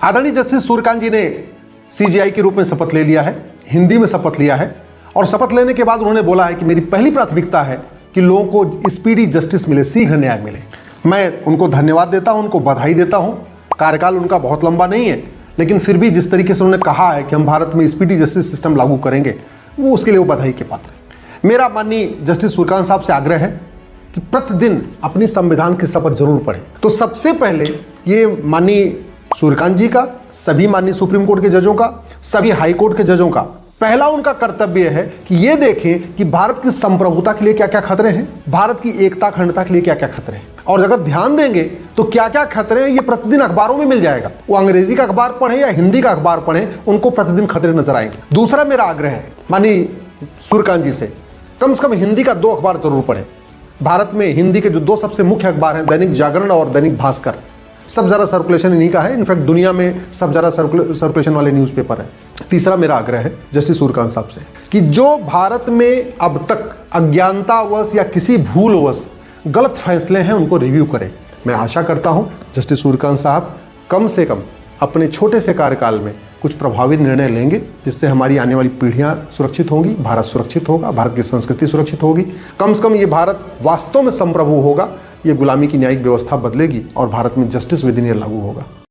आदरणीय जस्टिस सूर्यकांत जी ने सीजेआई के रूप में शपथ ले लिया है, हिंदी में शपथ लिया है और शपथ लेने के बाद उन्होंने बोला है कि मेरी पहली प्राथमिकता है कि लोगों को स्पीडी जस्टिस मिले, शीघ्र न्याय मिले। मैं उनको धन्यवाद देता हूं, उनको बधाई देता हूं। कार्यकाल उनका बहुत लंबा नहीं है, लेकिन फिर भी जिस तरीके से उन्होंने कहा है कि हम भारत में स्पीडी जस्टिस सिस्टम लागू करेंगे, वो उसके लिए वो बधाई के पात्र हैं। मेरा माननीय जस्टिस सूर्यकांत साहब से आग्रह है कि प्रतिदिन अपनी संविधान की शपथ जरूर पढ़ें। तो सबसे पहले ये माननीय सूर्यकांत जी का, सभी माननीय सुप्रीम कोर्ट के जजों का, सभी हाई कोर्ट के जजों का पहला उनका कर्तव्य है कि ये देखें कि भारत की संप्रभुता के लिए क्या क्या खतरे हैं, भारत की एकता अखंडता के लिए क्या क्या खतरे हैं, और अगर ध्यान देंगे तो क्या क्या खतरे हैं ये प्रतिदिन अखबारों में मिल जाएगा। वो अंग्रेजी का अखबार पढ़े या हिंदी का अखबार पढ़े, उनको प्रतिदिन खतरे नजर आएंगे। दूसरा मेरा आग्रह है माननीय सूर्यकांत जी से कम हिंदी का 2 अखबार जरूर पढ़ें। भारत में हिंदी के जो 2 सबसे मुख्य अखबार हैं, दैनिक जागरण और दैनिक भास्कर, सब ज़्यादा सर्कुलेशन इन्हीं का है। इनफैक्ट दुनिया में सब ज़्यादा सर्कुलेशन वाले न्यूज़पेपर है। तीसरा मेरा आग्रह है जस्टिस सूर्यकांत साहब से कि जो भारत में अब तक अज्ञानतावश या किसी भूलवश गलत फैसले हैं उनको रिव्यू करें। मैं आशा करता हूं जस्टिस सूर्यकांत साहब कम से कम अपने छोटे से कार्यकाल में कुछ प्रभावी निर्णय लेंगे, जिससे हमारी आने वाली पीढ़ियां सुरक्षित होंगी, भारत सुरक्षित होगा, भारत की संस्कृति सुरक्षित होगी। कम से कम ये भारत वास्तव में संप्रभु होगा, ये गुलामी की न्यायिक व्यवस्था बदलेगी और भारत में जस्टिस विद इन ईयर लागू होगा।